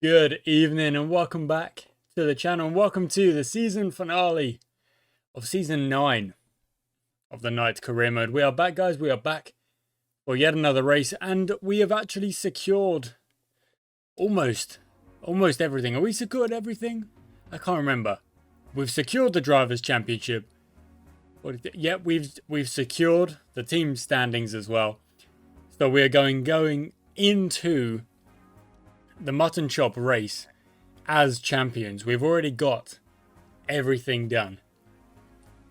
Good evening and welcome back to the channel and welcome to the season finale of season 9 of the Night Career Mode. We are back, guys. We are back for yet another race and we have actually secured almost everything. Have we secured everything? I can't remember. We've secured the Drivers' Championship. Yeah, we've secured the team standings as well. So we are going into the Mutton Chop race as champions. We've already got everything done.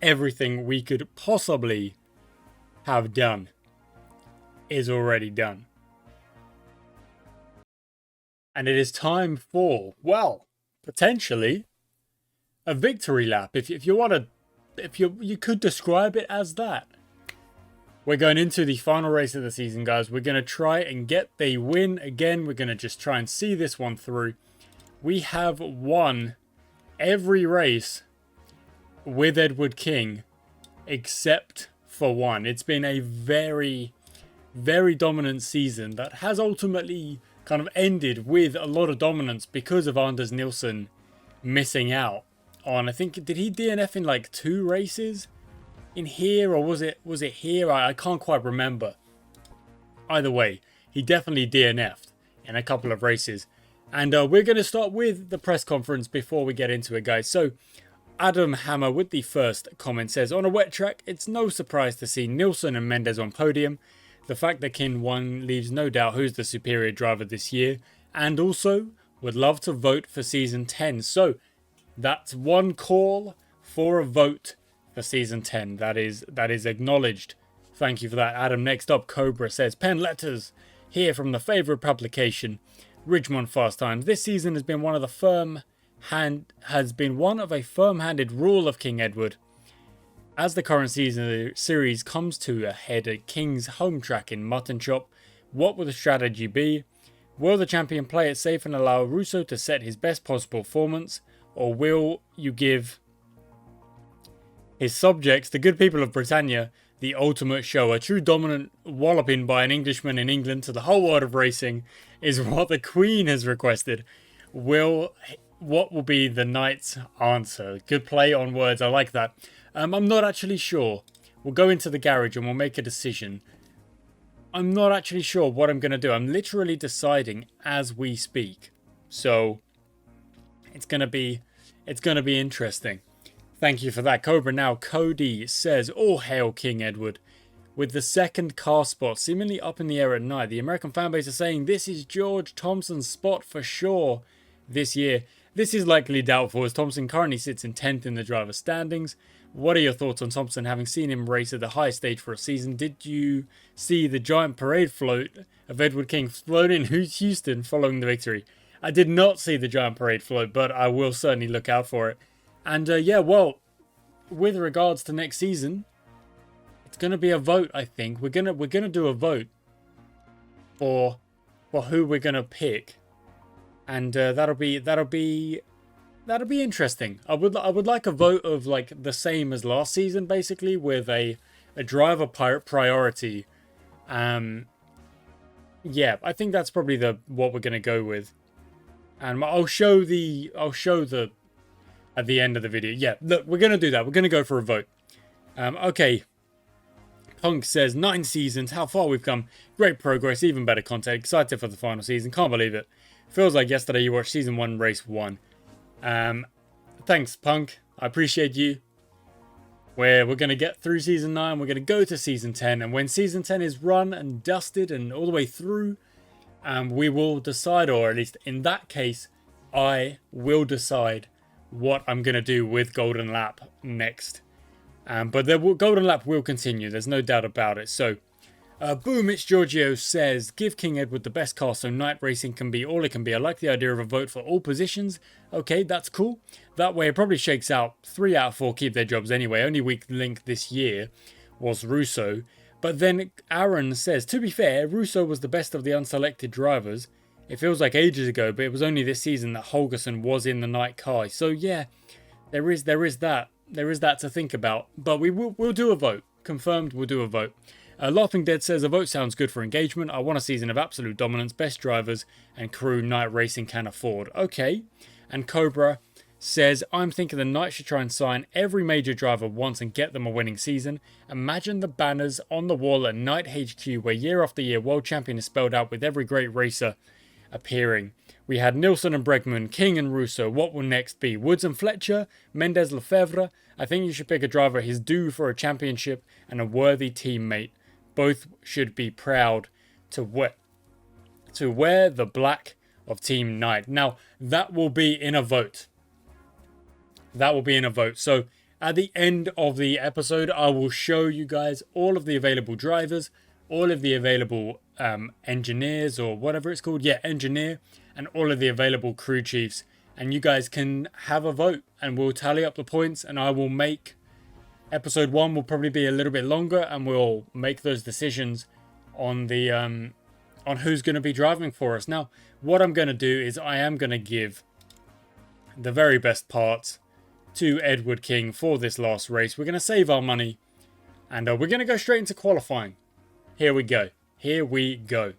Everything we could possibly have done is already done. And it is time for, well, potentially a victory lap. If you want to, you could describe it as that. We're going into the final race of the season, guys. We're going to try and get the win again. We're going to just try and see this one through. We have won every race with Edward King except for one. It's been a very, very dominant season that has ultimately kind of ended with a lot of dominance because of Anders Nilsson missing out on, I think, did he DNF in like 2 races? In here, or was it here? I can't quite remember. Either way, he definitely DNF'd in a couple of races. And we're going to start with the press conference before we get into it, guys. So, Adam Hammer with the first comment says, on a wet track, it's no surprise to see Nilsson and Mendes on podium. The fact that Kin won leaves no doubt who's the superior driver this year. And also, would love to vote for Season 10. So, that's one call for a vote for Season 10. That is acknowledged. Thank you for that, Adam. Next up, Cobra says, pen letters here from the favourite publication, Ridgemont Fast Times. This season has been one of a firm-handed rule of King Edward. As the current season of the series comes to a head at King's home track in Mutton Chop, what will the strategy be? Will the champion play it safe and allow Russo to set his best possible performance, or will you give his subjects, the good people of Britannia, the ultimate show? A true dominant walloping by an Englishman in England to the whole world of racing is what the Queen has requested. What will be the Knight's answer? Good play on words, I like that. I'm not actually sure. We'll go into the garage and we'll make a decision. I'm not actually sure what I'm going to do. I'm literally deciding as we speak. So, it's going to be interesting. Thank you for that, Cobra. Now, Cody says, all hail King Edward. With the second car spot seemingly up in the air at night, the American fanbase are saying this is George Thompson's spot for sure this year. This is likely doubtful as Thompson currently sits in 10th in the driver's standings. What are your thoughts on Thompson, having seen him race at the highest stage for a season? Did you see the giant parade float of Edward King flown in Houston following the victory? I did not see the giant parade float, but I will certainly look out for it. And yeah, well, with regards to next season, it's gonna be a vote. I think we're gonna do a vote for who we're gonna pick, and that'll be interesting. I would like a vote of like the same as last season, basically with a driver priority. Yeah, I think that's probably what we're gonna go with, and I'll show the at the end of the video. Yeah, look, we're going to do that. We're going to go for a vote. Okay. Punk says, 9 seasons, how far we've come. Great progress, even better content. Excited for the final season. Can't believe it. Feels like yesterday you watched Season 1, Race 1. Thanks, Punk. I appreciate you. We're going to get through Season 9. We're going to go to Season 10. And when Season 10 is run and dusted and all the way through, we will decide, or at least in that case, I will decide what I'm going to do with Golden Lap next. But Golden Lap will continue. There's no doubt about it. So, Boom, it's Giorgio says, give King Edward the best car so night racing can be all it can be. I like the idea of a vote for all positions. Okay, that's cool. That way it probably shakes out 3 out of 4 keep their jobs anyway. Only weak link this year was Russo. But then Aaron says, to be fair, Russo was the best of the unselected drivers. It feels like ages ago, but it was only this season that Holgerson was in the night car. So yeah, there is that. There is that to think about. But we'll do a vote. Confirmed, we'll do a vote. Laughing Dead says, a vote sounds good for engagement. I want a season of absolute dominance, best drivers and crew Night Racing can afford. Okay. And Cobra says, I'm thinking the Knight should try and sign every major driver once and get them a winning season. Imagine the banners on the wall at Knight HQ where year after year world champion is spelled out with every great racer appearing. We had Nilsson and Bregman, King and Russo. What will next be? Woods and Fletcher? Mendes Lefebvre? I think you should pick a driver who's due for a championship and a worthy teammate. Both should be proud to wear the black of Team Knight. Now, that will be in a vote. That will be in a vote. So, at the end of the episode, I will show you guys all of the available drivers, all of the available engineers, or whatever it's called. Yeah, engineer. And all of the available crew chiefs. And you guys can have a vote. And we'll tally up the points. And I will make... Episode 1 will probably be a little bit longer. And we'll make those decisions on the... on who's going to be driving for us. Now, what I'm going to do is I am going to give the very best parts to Edward King for this last race. We're going to save our money and we're going to go straight into qualifying. Here we go. Here we go.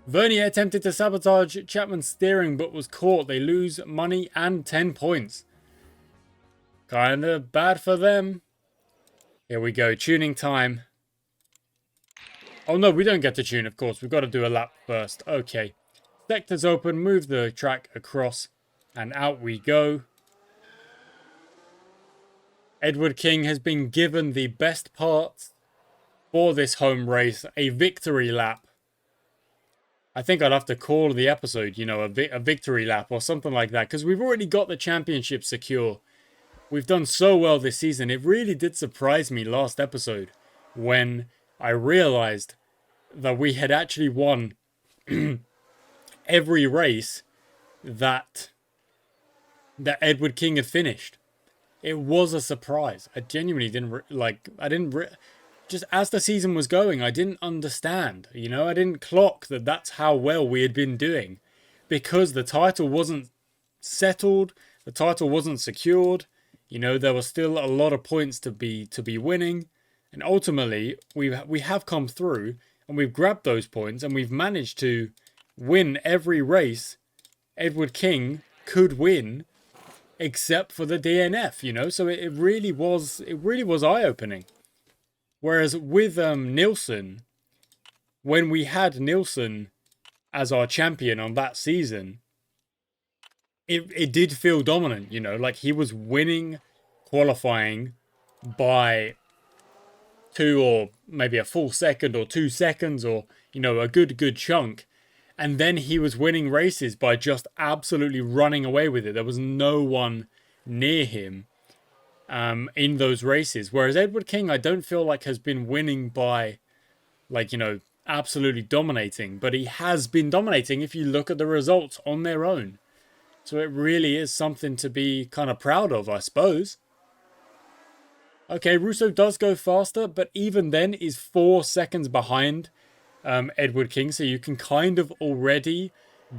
Vernier attempted to sabotage Chapman's steering but was caught. They lose money and 10 points. Kind of bad for them. Here we go. Tuning time. Oh no, we don't get to tune, of course. We've got to do a lap first. Okay. Sectors open. Move the track across. And out we go. Edward King has been given the best parts for this home race. A victory lap. I think I'd have to call the episode, you know, a victory lap or something like that. Because we've already got the championship secure. We've done so well this season. It really did surprise me last episode when I realized that we had actually won every race that Edward King had finished. It was a surprise. I genuinely didn't just as the season was going, I didn't understand. You know, I didn't clock that that's how well we had been doing because the title wasn't settled. The title wasn't secured. You know, there were still a lot of points to be winning. And ultimately, we have come through and we've grabbed those points and we've managed to win every race Edward King could win except for the DNF, you know? So it really was eye-opening. Whereas with Nilsson, when we had Nilsson as our champion on that season, it did feel dominant, you know? Like he was winning qualifying by 2 or maybe a full second or 2 seconds or, you know, a good chunk. And then he was winning races by just absolutely running away with it. There was no one near him in those races. Whereas Edward King, I don't feel like has been winning by, like, you know, absolutely dominating. But he has been dominating if you look at the results on their own. So it really is something to be kind of proud of, I suppose. Okay, Russo does go faster, but even then is 4 seconds behind Edward King. So you can kind of already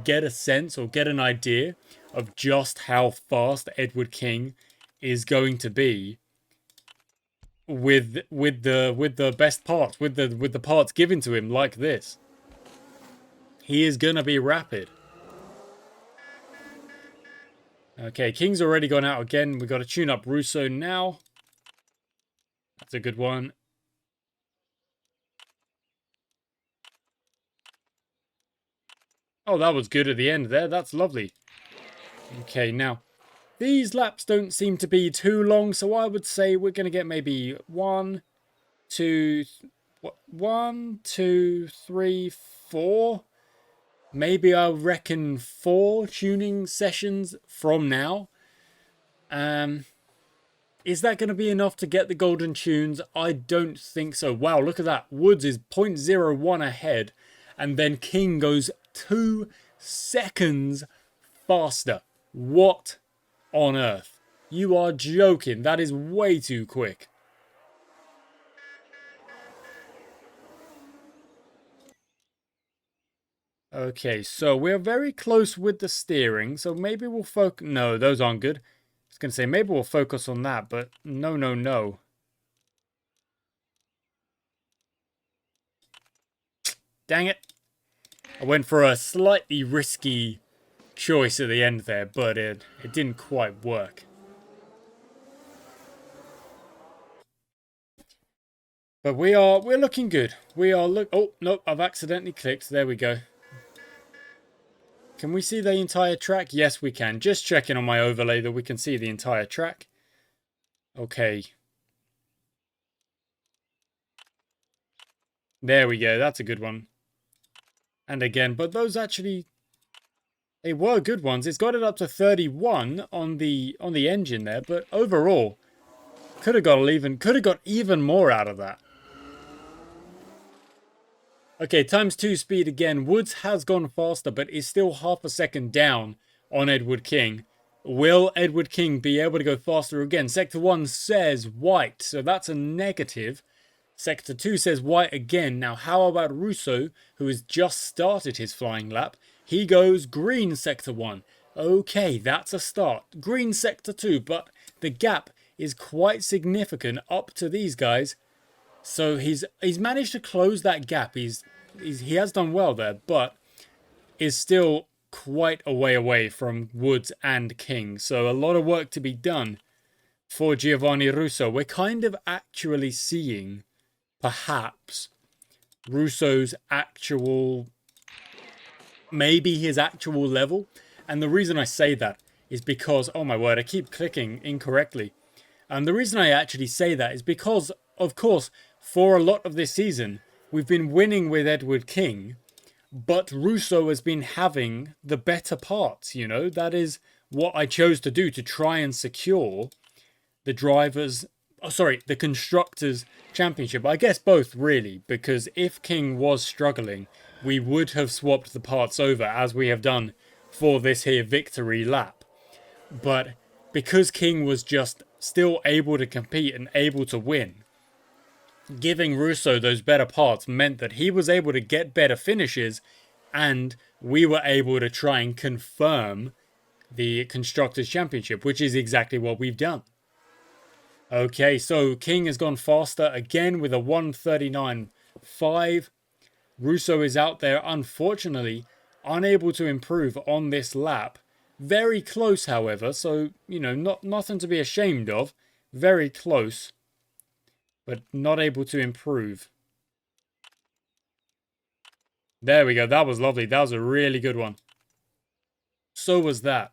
get a sense or get an idea of just how fast Edward King is going to be with the best parts, with the parts given to him like this. He is gonna be rapid. Okay, King's already gone out again. We've got to tune up Russo now. That's a good one. Oh, that was good at the end there. That's lovely. Okay, now, these laps don't seem to be too long, so I would say we're going to get maybe 1, 2, 3, 4. Maybe I reckon 4 tuning sessions from now. Is that going to be enough to get the golden tunes? I don't think so. Wow, look at that. Woods is 0.01 ahead. And then King goes 2 seconds faster. What on earth? You are joking. That is way too quick. Okay, so we're very close with the steering. So maybe we'll focus... No, those aren't good. I was going to say maybe we'll focus on that, but no. Dang it. I went for a slightly risky choice at the end there, but it didn't quite work. But we're looking good. Oh, no, I've accidentally clicked. There we go. Can we see the entire track? Yes, we can. Just checking on my overlay that we can see the entire track. Okay. There we go. That's a good one. And again, but those actually, they were good ones. It's got it up to 31 on the engine there, but overall, could have got even more out of that. Okay, times 2 speed again. Woods has gone faster, but is still half a second down on Edward King. Will Edward King be able to go faster again? Sector 1 says white, so that's a negative. Sector 2 says white again. Now, how about Russo, who has just started his flying lap? He goes green, Sector 1. Okay, that's a start. Green, Sector 2, but the gap is quite significant up to these guys. So he's managed to close that gap. He has done well there, but is still quite a way away from Woods and King. So a lot of work to be done for Giovanni Russo. We're kind of actually seeing, perhaps, Russo's actual, maybe his actual level. And the reason I say that is because, oh my word, I keep clicking incorrectly. And the reason I actually say that is because, of course, for a lot of this season, we've been winning with Edward King, but Russo has been having the better parts, you know? That is what I chose to do, to try and secure the the Constructors' Championship. I guess both, really, because if King was struggling, we would have swapped the parts over, as we have done for this here victory lap. But because King was just still able to compete and able to win, giving Russo those better parts meant that he was able to get better finishes, and we were able to try and confirm the Constructors' Championship, which is exactly what we've done. Okay, so King has gone faster again with a 1:39.5. Russo is out there, unfortunately, unable to improve on this lap. Very close, however, so, you know, nothing to be ashamed of. Very close, but not able to improve. There we go. That was lovely. That was a really good one. So was that.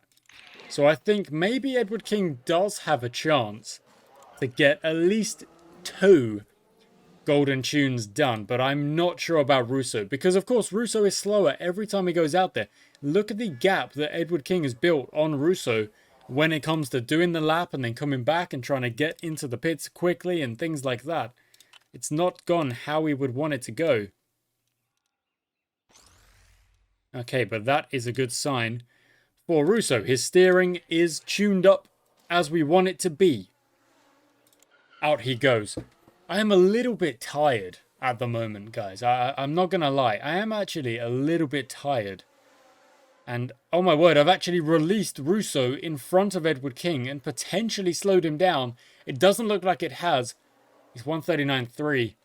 So I think maybe Edward King does have a chance to get at least 2 golden tunes done, but I'm not sure about Russo, because of course Russo is slower every time he goes out there. Look at the gap that Edward King has built on Russo when it comes to doing the lap and then coming back and trying to get into the pits quickly and things like that. It's not gone how we would want it to go. Okay, but that is a good sign for Russo. His steering is tuned up as we want it to be. Out he goes. I am a little bit tired at the moment, guys. I'm not going to lie. I am actually a little bit tired. And, oh my word, I've actually released Russo in front of Edward King and potentially slowed him down. It doesn't look like it has. He's 1:39.3.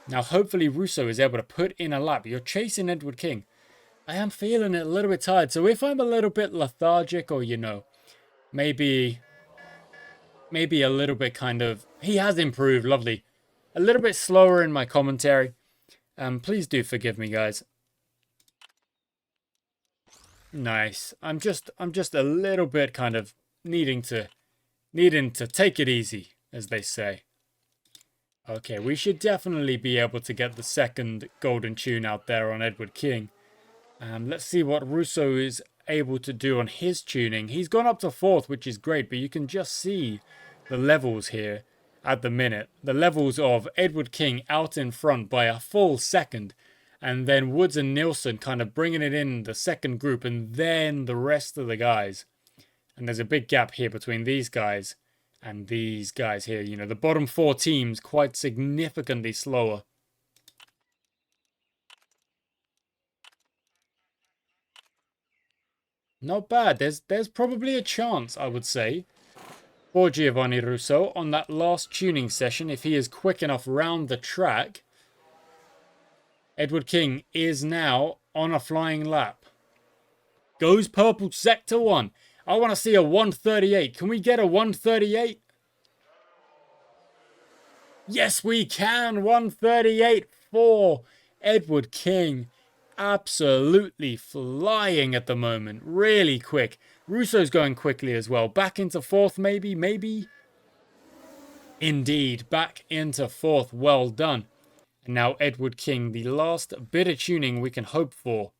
Now, hopefully Russo is able to put in a lap. You're chasing Edward King. I am feeling it a little bit tired. So if I'm a little bit lethargic, or, you know, maybe a little bit kind of... He has improved, lovely. A little bit slower in my commentary. Please do forgive me, guys. Nice. I'm just a little bit kind of needing to take it easy, as they say. Okay, we should definitely be able to get the second golden tune out there on Edward King. Let's see what Russo is able to do on his tuning. He's gone up to 4th, which is great, but you can just see the levels here at the minute. The levels of Edward King out in front by a full second, and then Woods and Nilsson kind of bringing it in the second group, and then the rest of the guys. And there's a big gap here between these guys and these guys here. You know, the bottom 4 teams quite significantly slower. Not bad. There's probably a chance, I would say, for Giovanni Russo on that last tuning session, if he is quick enough round the track. Edward King is now on a flying lap. Goes purple sector 1. I want to see a 138. Can we get a 138? Yes, we can. 138 for Edward King. Absolutely flying at the moment. Really quick. Russo's going quickly as well. Back into 4th maybe. Maybe. Indeed. Back into 4th. Well done. And now Edward King. The last bit of tuning we can hope for.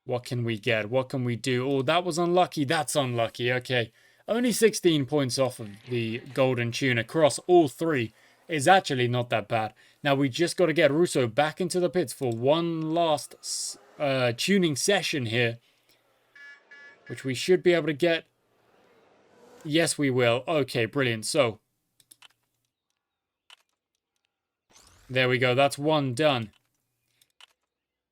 What can we get? What can we do? Oh, that was unlucky. That's unlucky. Okay. Only 16 points off of the golden tune across all 3 is actually not that bad. Now we just got to get Russo back into the pits for one last tuning session here, which we should be able to get. Yes, we will. Okay, brilliant. So there we go. That's 1 done.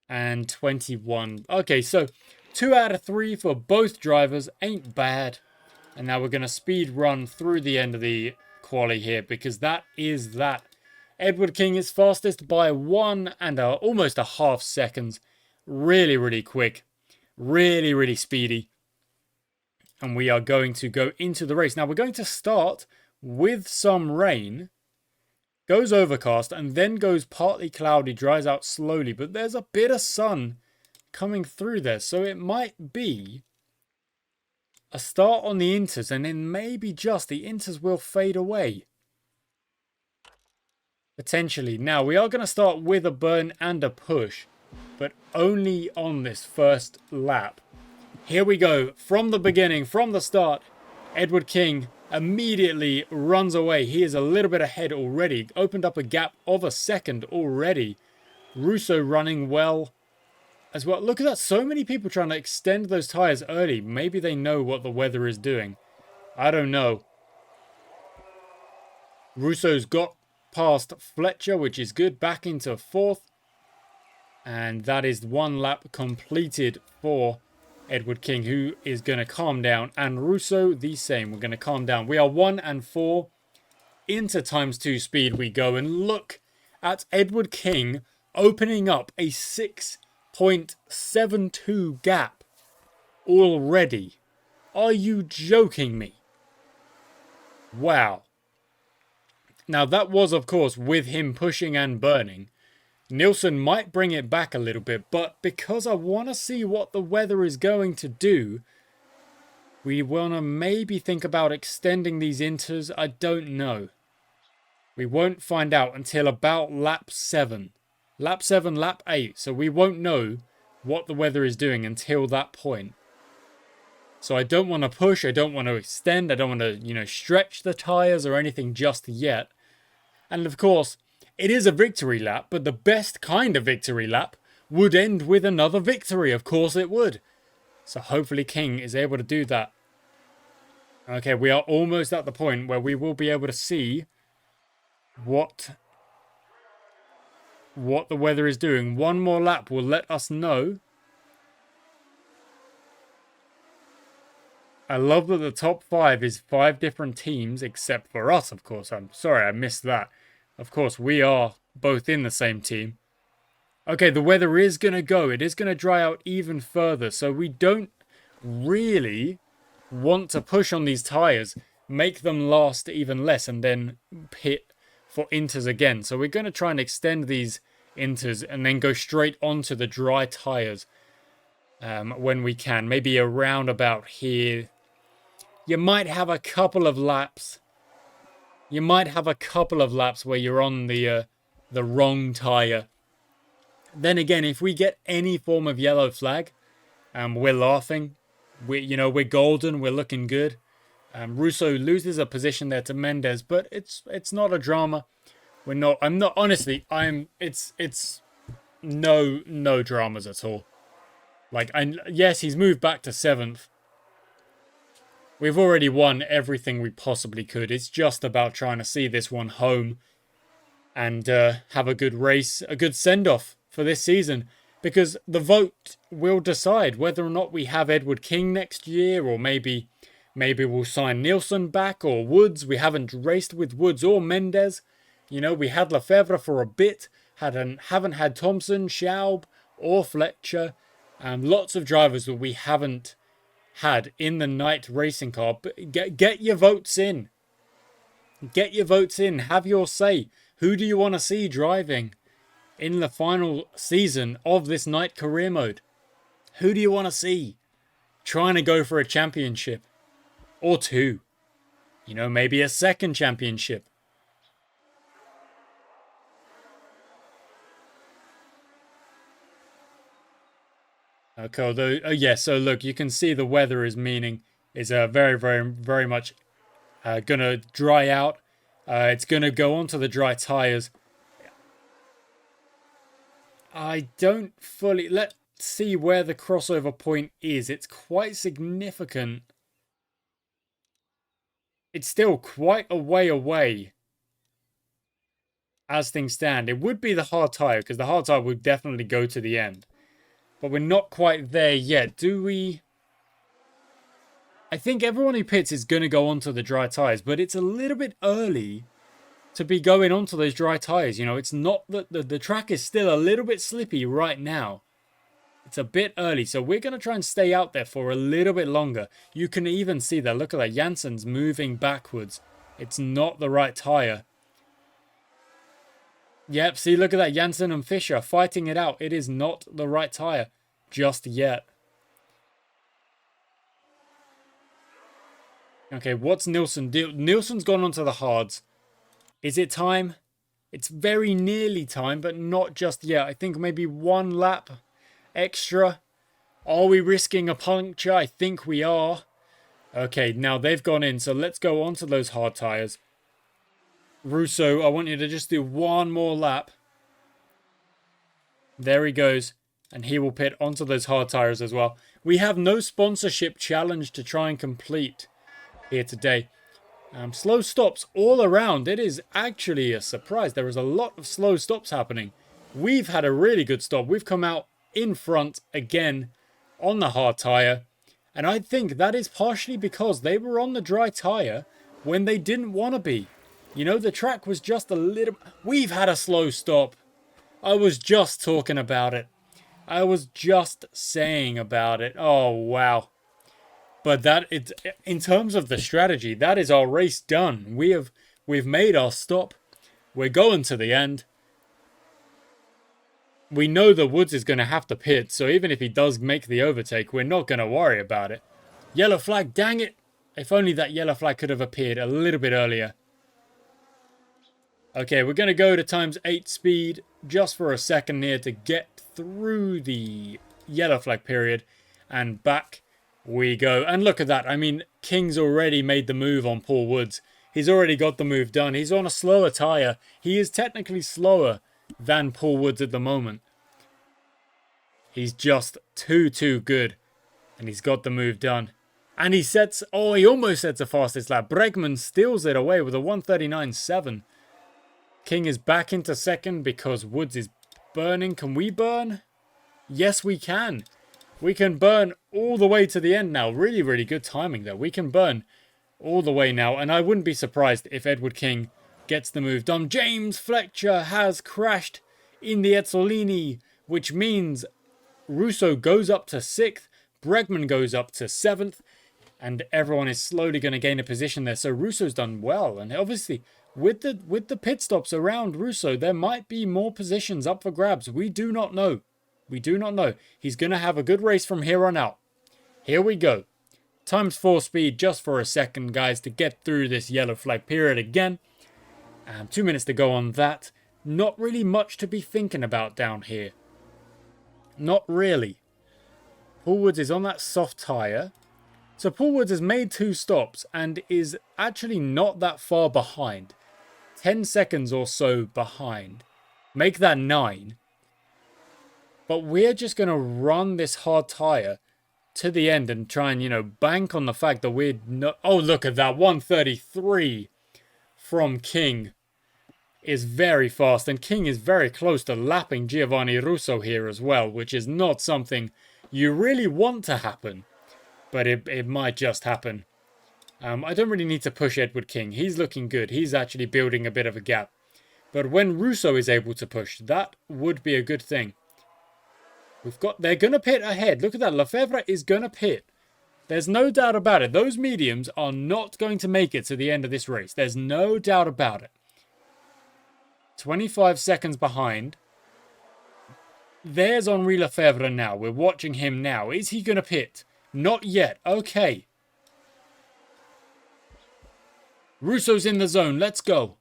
And 21. Okay, so 2 out of 3 for both drivers. Ain't bad. And now we're going to speed run through the end of the quali here, because that is that. Edward King is fastest by 1 and almost a half seconds. Really, really quick. Really, really speedy. And we are going to go into the race. Now we're going to start with some rain. Goes overcast and then goes partly cloudy, dries out slowly. But there's a bit of sun coming through there. So it might be a start on the inters, and then maybe just the inters will fade away. Potentially. Now, we are going to start with a burn and a push, but only on this first lap. Here we go. From the beginning, from the start, Edward King immediately runs away. He is a little bit ahead already. Opened up a gap of a second already. Russo running well as well. Look at that. So many people trying to extend those tires early. Maybe they know what the weather is doing. I don't know. Russo's got past Fletcher, which is good. Back into 4th. And that is 1 lap completed for Edward King, who is going to calm down. And Russo, the same. We're going to calm down. We are 1 and 4. Into ×2 speed we go. And look at Edward King opening up a 6.72 gap already. Are you joking me? Wow. Now that was, of course, with him pushing and burning. Nielsen might bring it back a little bit, but because I want to see what the weather is going to do, we want to maybe think about extending these inters. I don't know. We won't find out until about lap 7. Lap 7, lap 8. So we won't know what the weather is doing until that point. So I don't want to push. I don't want to extend. I don't want to, stretch the tires or anything just yet. And of course, it is a victory lap, but the best kind of victory lap would end with another victory. Of course it would. So hopefully King is able to do that. Okay, we are almost at the point where we will be able to see what the weather is doing. One more lap will let us know. I love that the top 5 is 5 different teams, except for us, of course. I'm sorry, I missed that. Of course, we are both in the same team. Okay, the weather is going to go. It is going to dry out even further. So we don't really want to push on these tyres, make them last even less, and then pit for inters again. So we're going to try and extend these inters and then go straight onto the dry tyres when we can. Maybe around about here. You might have a couple of laps. You might have a couple of laps where you're on the wrong tyre. Then again, if we get any form of yellow flag, we're laughing. We're golden. We're looking good. Russo loses a position there to Mendes, but it's not a drama. It's no dramas at all. Yes, he's moved back to 7th. We've already won everything we possibly could. It's just about trying to see this one home and have a good race, a good send-off for this season. Because the vote will decide whether or not we have Edward King next year, or maybe we'll sign Nielsen back, or Woods. We haven't raced with Woods or Mendes. We had Lefebvre for a bit, haven't had Thompson, Schaub, or Fletcher. Lots of drivers that we haven't had in the night racing car. But get your votes in. Get your votes in. Have your say. Who do you want to see driving in the final season of this night career mode? Who do you want to see trying to go for a championship? Or two. You know, maybe a second championship. Okay, although, oh yeah, so look, you can see the weather is very, very, very much gonna dry out. It's gonna go onto the dry tires. I don't fully, let's see where the crossover point is. It's quite significant. It's still quite a way away as things stand. It would be the hard tire, because the hard tire would definitely go to the end. But we're not quite there yet, do we? I think everyone who pits is going to go onto the dry tyres, but it's a little bit early to be going onto those dry tyres. You know, it's not that the track is still a little bit slippy right now. It's a bit early, so we're going to try and stay out there for a little bit longer. You can even see that. Look at that. Jansen's moving backwards. It's not the right tyre. Yep, see, look at that. Jansen and Fischer fighting it out. It is not the right tyre just yet. Okay, what's Nilsson do? Nilsson's gone onto the hards. Is it time? It's very nearly time, but not just yet. I think maybe one lap extra. Are we risking a puncture? I think we are. Okay, now they've gone in, so let's go onto those hard tyres. Russo, I want you to just do one more lap. There he goes. And he will pit onto those hard tyres as well. We have no sponsorship challenge to try and complete here today. Slow stops all around. It is actually a surprise. There is a lot of slow stops happening. We've had a really good stop. We've come out in front again on the hard tyre. And I think that is partially because they were on the dry tyre when they didn't want to be. You know, the track was just a little... We've had a slow stop. I was just talking about it. I was just saying about it. Oh, wow. But in terms of the strategy, that is our race done. We've made our stop. We're going to the end. We know that Woods is going to have to pit, so even if he does make the overtake, we're not going to worry about it. Yellow flag, dang it. If only that yellow flag could have appeared a little bit earlier. Okay, we're going to go to ×8 speed just for a second here to get through the yellow flag period. And back we go. And look at that. I mean, King's already made the move on Paul Woods. He's already got the move done. He's on a slower tyre. He is technically slower than Paul Woods at the moment. He's just too good. And he's got the move done. And he sets... Oh, he almost sets the fastest lap. Bregman steals it away with a 1:39.7. King is back into second because Woods is burning. Can we burn? Yes, we can. We can burn all the way to the end now. Really, really good timing there. We can burn all the way now. And I wouldn't be surprised if Edward King gets the move done. James Fletcher has crashed in the Ezzolini, which means Russo goes up to 6th. Bregman goes up to 7th. And everyone is slowly going to gain a position there. So Russo's done well. And obviously... With the pit stops around Russo, there might be more positions up for grabs. We do not know. We do not know. He's going to have a good race from here on out. Here we go. ×4 speed just for a second, guys, to get through this yellow flag period again. 2 minutes to go on that. Not really much to be thinking about down here. Not really. Paul Woods is on that soft tyre. So Paul Woods has made 2 stops and is actually not that far behind. 10 seconds or so behind. Make that 9. But we're just going to run this hard tyre to the end and try and, you know, bank on the fact that we're not... Oh, look at that. 1:33 from King is very fast. And King is very close to lapping Giovanni Russo here as well, which is not something you really want to happen. But it might just happen. I don't really need to push Edward King. He's looking good. He's actually building a bit of a gap. But when Russo is able to push, that would be a good thing. They're going to pit ahead. Look at that. Lefebvre is going to pit. There's no doubt about it. Those mediums are not going to make it to the end of this race. There's no doubt about it. 25 seconds behind. There's Henri Lefebvre now. We're watching him now. Is he going to pit? Not yet. Okay. Russo's in the zone. Let's go.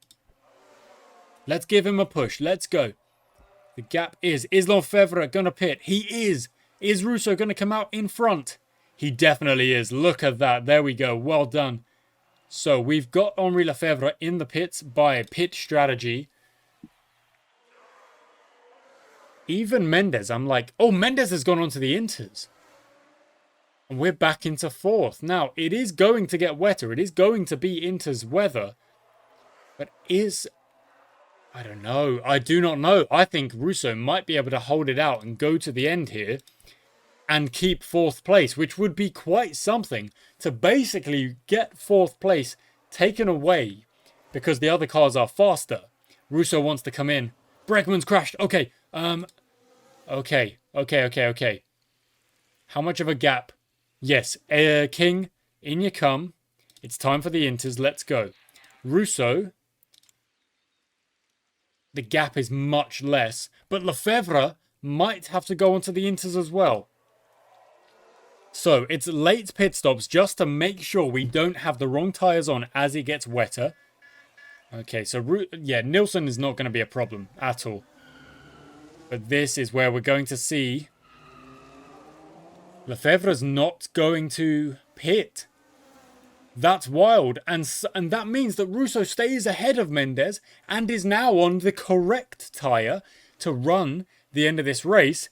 Let's give him a push. Let's go. The gap is Lefebvre going to pit? He is. Is Russo going to come out in front? He definitely is. Look at that. There we go. Well done. So we've got Henri Lefebvre in the pits by pit strategy. Even Mendes, I'm like, oh, Mendes has gone on to the Inters. And we're back into fourth. Now, it is going to get wetter. It is going to be Inters weather. But I don't know. I do not know. I think Russo might be able to hold it out and go to the end here and keep fourth place, which would be quite something to basically get fourth place taken away because the other cars are faster. Russo wants to come in. Bregman's crashed. Okay. Okay. How much of a gap? Yes. King, in you come. It's time for the Inters. Let's go. Russo. The gap is much less, but Lefebvre might have to go onto the Inters as well. So it's late pit stops just to make sure we don't have the wrong tyres on as it gets wetter. Okay, so yeah, Nilsson is not going to be a problem at all. But this is where we're going to see Lefebvre's not going to pit. That's wild. And that means that Russo stays ahead of Mendes and is now on the correct tyre to run the end of this race.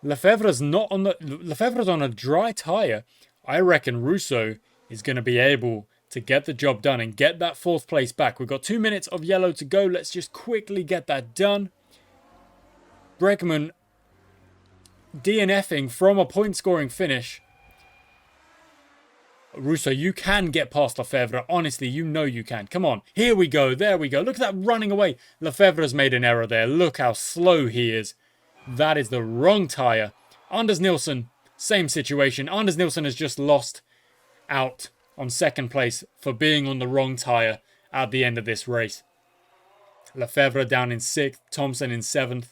Lefebvre's on a dry tyre. I reckon Russo is going to be able to get the job done and get that fourth place back. We've got 2 minutes of yellow to go. Let's just quickly get that done. Bregman DNFing from a point scoring finish. Russo, you can get past Lefebvre. Honestly, you know you can. Come on. Here we go. There we go. Look at that running away. Lefebvre's made an error there. Look how slow he is. That is the wrong tyre. Anders Nilsson, same situation. Anders Nilsson has just lost out on second place for being on the wrong tyre at the end of this race. Lefebvre down in 6th. Thompson in 7th.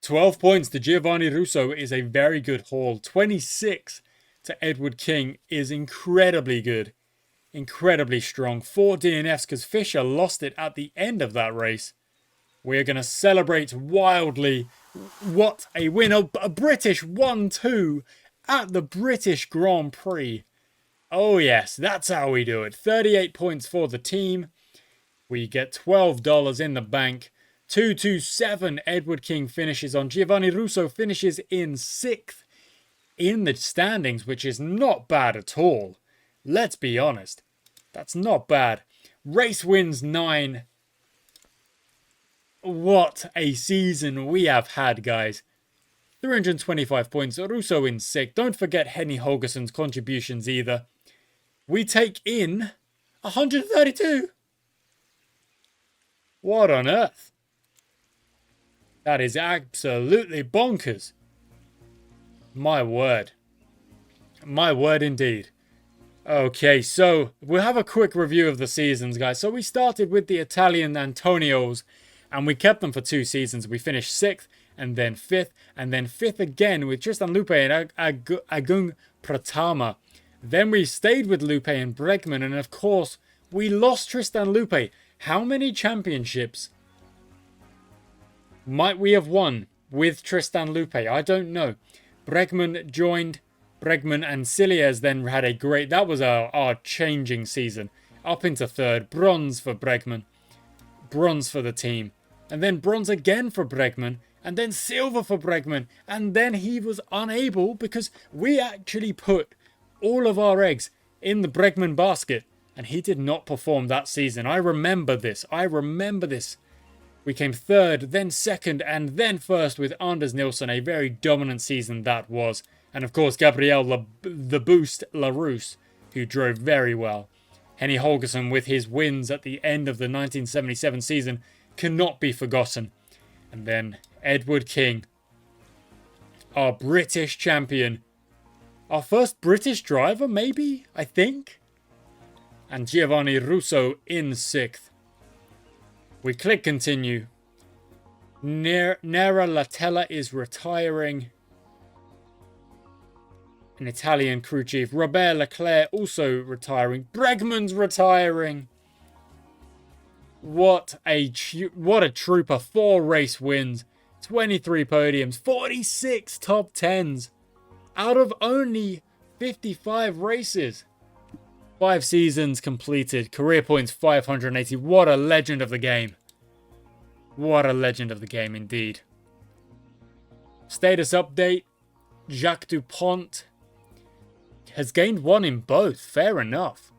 12 points to Giovanni Russo is a very good haul. 26 to Edward King is incredibly good. Incredibly strong. 4 DNFs because Fischer lost it at the end of that race. We're going to celebrate wildly. What a win. A British 1-2 at the British Grand Prix. Oh yes, that's how we do it. 38 points for the team. We get $12 in the bank. 227 Edward King finishes on. Giovanni Russo finishes in 6th in the standings, which is not bad at all. Let's be honest. That's not bad. Race wins 9. What a season we have had, guys. 325 points. Russo in 6th. Don't forget Henny Holgersson's contributions either. We take in 132. What on earth? That is absolutely bonkers. My word. My word indeed. Okay, so we'll have a quick review of the seasons, guys. So we started with the Italian Antonios, and we kept them for 2 seasons. We finished 6th, and then 5th, and then 5th again with Tristan Lupe and Agung Pratama. Then we stayed with Lupe and Bregman, and of course, we lost Tristan Lupe. How many championships might we have won with Tristan Lupe? I don't know. Bregman joined. Bregman and Siliers then had a great... That was our changing season. Up into 3rd. Bronze for Bregman. Bronze for the team. And then bronze again for Bregman. And then silver for Bregman. And then he was unable because we actually put all of our eggs in the Bregman basket. And he did not perform that season. I remember this. We came 3rd, then 2nd, and then 1st with Anders Nilsson. A very dominant season that was. And of course, Gabriel the Boost Larousse, who drove very well. Henny Holgersson with his wins at the end of the 1977 season cannot be forgotten. And then Edward King, our British champion. Our first British driver, maybe? I think? And Giovanni Russo in 6th. We click continue. Nera Latella is retiring. An Italian crew chief. Robert Leclerc also retiring. Bregman's retiring. What a trooper. 4 race wins. 23 podiums. 46 top 10s. Out of only 55 races. 5 seasons completed. Career points 580. What a legend of the game. What a legend of the game indeed. Status update. Jacques Dupont has gained 1 in both. Fair enough.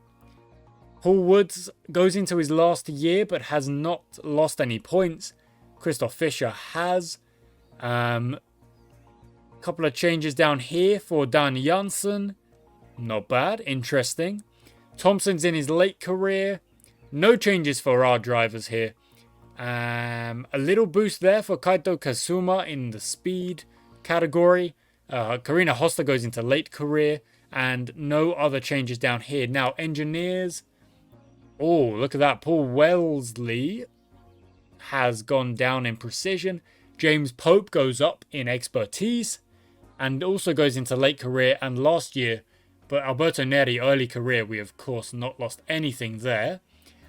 Paul Woods goes into his last year but has not lost any points. Christoph Fischer has. Couple of changes down here for Dan Janssen. Not bad. Interesting. Thompson's in his late career. No changes for our drivers here. A little boost there for Kaito Kazuma in the speed category. Karina Hoster goes into late career. And no other changes down here. Now, engineers. Oh, look at that. Paul Wellesley has gone down in precision. James Pope goes up in expertise. And also goes into late career and last year. But Alberto Neri, early career, we of course not lost anything there.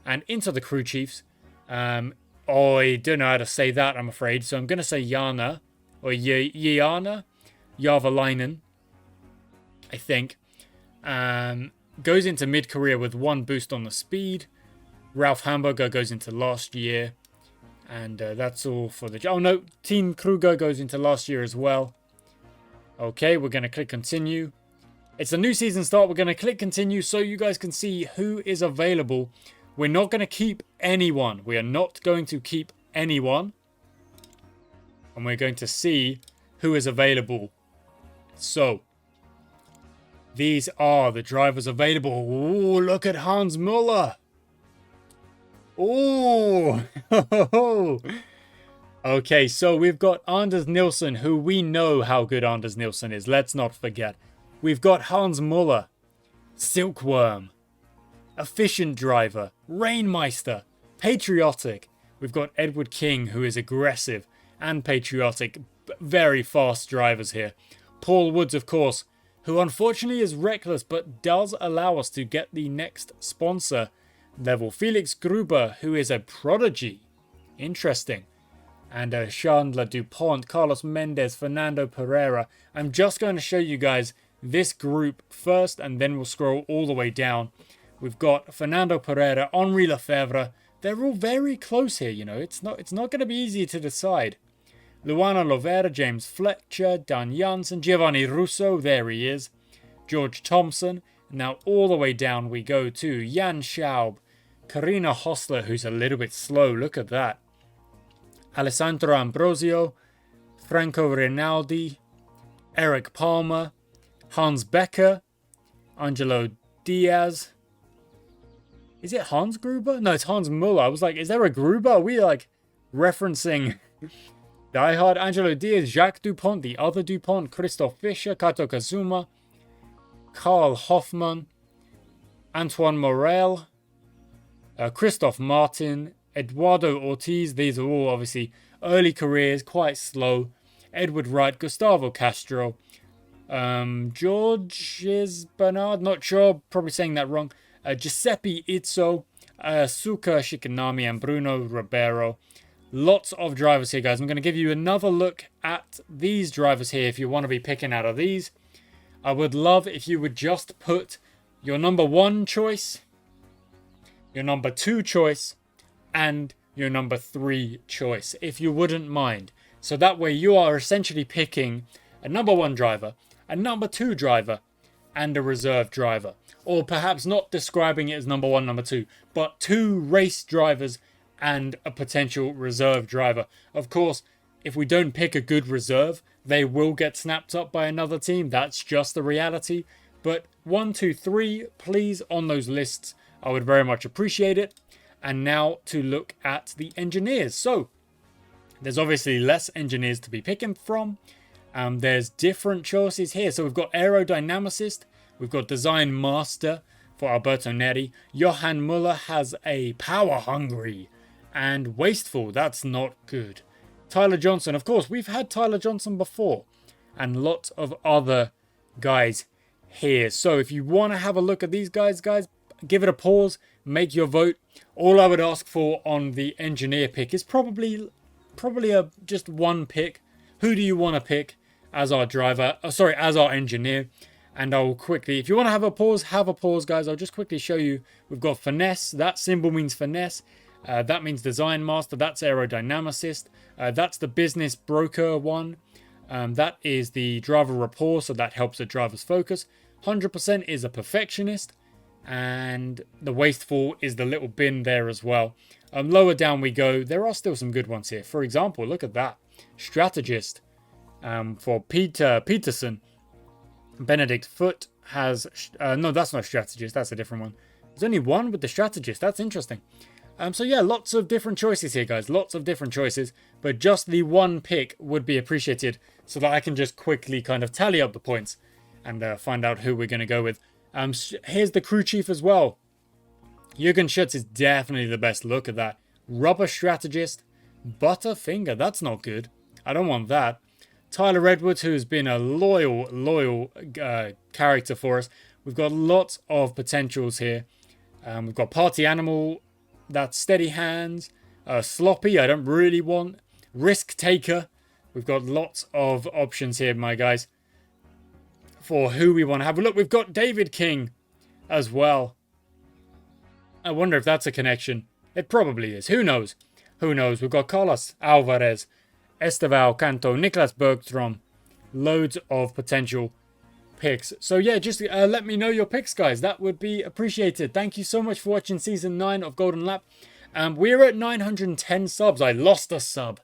And into the crew chiefs. I don't know how to say that, I'm afraid. So I'm going to say Jana. Or Jana. Javalainen. I think. Goes into mid-career with 1 boost on the speed. Ralph Hamburger goes into last year. And that's all for the... Oh no, Team Kruger goes into last year as well. Okay, we're going to click continue. It's a new season start. We're going to click continue so you guys can see who is available. We're not going to keep anyone. We are not going to keep anyone. And we're going to see who is available. So, these are the drivers available. Ooh, look at Hans Muller. Ooh. Okay, so we've got Anders Nilsson, who we know how good Anders Nilsson is. Let's not forget. We've got Hans Muller, Silkworm, efficient driver, Rainmeister, patriotic. We've got Edward King, who is aggressive and patriotic. Very fast drivers here. Paul Woods, of course, who unfortunately is reckless but does allow us to get the next sponsor level. Felix Gruber, who is a prodigy. Interesting. And Chandler Dupont, Carlos Mendez, Fernando Pereira. I'm just going to show you guys this group first and then we'll scroll all the way down. We've got Fernando Pereira, Henri Lefebvre. They're all very close here, you know. It's not going to be easy to decide. Luana Lovera, James Fletcher, Dan Janssen, Giovanni Russo, there he is. George Thompson. Now all the way down we go to Jan Schaub, Karina Hostler, who's a little bit slow. Look at that. Alessandro Ambrosio, Franco Rinaldi, Eric Palmer, Hans Becker, Angelo Diaz. Is it Hans Gruber? No, it's Hans Muller. I was like, is there a Gruber? Are we like referencing Die Hard? Angelo Diaz, Jacques Dupont, the other Dupont, Christoph Fischer, Kato Kazuma, Karl Hoffmann, Antoine Morel, Christoph Martin, Eduardo Ortiz. These are all obviously early careers, quite slow. Edward Wright, Gustavo Castro, Georges Bernard, not sure, probably saying that wrong. Giuseppe Izzo, Suka Shikanami, and Bruno Ribeiro. Lots of drivers here, guys. I'm going to give you another look at these drivers here if you want to be picking out of these. I would love if you would just put your number 1 choice, your number 2 choice, and your number 3 choice, if you wouldn't mind. So that way you are essentially picking a number 1 driver, a number 2 driver, and a reserve driver. Or perhaps not describing it as number 1, number 2, but 2 race drivers and a potential reserve driver. Of course, if we don't pick a good reserve, they will get snapped up by another team. That's just the reality. But 1, 2, 3, please, on those lists, I would very much appreciate it. And now to look at the engineers. So there's obviously less engineers to be picking from. There's different choices here. So we've got aerodynamicist, we've got design master for Alberto Neri. Johan Muller has a power hungry and wasteful. That's not good. Tyler Johnson, of course, we've had Tyler Johnson before, and lots of other guys here. So if you want to have a look at these guys, give it a pause, make your vote. All I would ask for on the engineer pick is probably just one pick. Who do you want to pick as our driver? As our engineer. And I'll quickly, if you want to have a pause, guys. I'll just quickly show you. We've got finesse. That symbol means finesse. That means design master. That's aerodynamicist. That's the business broker one. That is the driver rapport, so that helps the driver's focus. 100% is a perfectionist. And the wasteful is the little bin there as well. Lower down we go. There are still some good ones here. For example, look at that. Strategist for Peterson. Benedict Foot has... no, that's not strategist. That's a different one. There's only one with the strategist. That's interesting. So yeah, lots of different choices here, guys. Lots of different choices. But just the one pick would be appreciated so that I can just quickly kind of tally up the points and find out who we're going to go with. Here's the crew chief as well. Jürgen Schütz is definitely the best. Look at that. Rubber strategist. Butterfinger. That's not good. I don't want that. Tyler Edwards, who's been a loyal character for us. We've got lots of potentials here. We've got Party Animal. That's Steady Hands. Sloppy, I don't really want. Risk Taker. We've got lots of options here, my guys, for who we want to have. Look, we've got David King as well. I wonder if that's a connection. It probably is. Who knows? Who knows? We've got Carlos Alvarez, Estevao Canto, Niklas Bergstrom. Loads of potential picks. So yeah, just let me know your picks, guys. That would be appreciated. Thank you so much for watching Season 9 of Golden Lap. We're at 910 subs. I lost a sub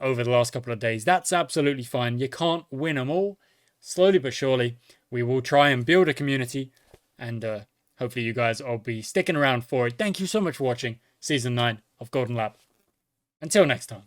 over the last couple of days. That's absolutely fine. You can't win them all. Slowly but surely, we will try and build a community. And hopefully you guys will be sticking around for it. Thank you so much for watching Season 9 of Golden Lap. Until next time.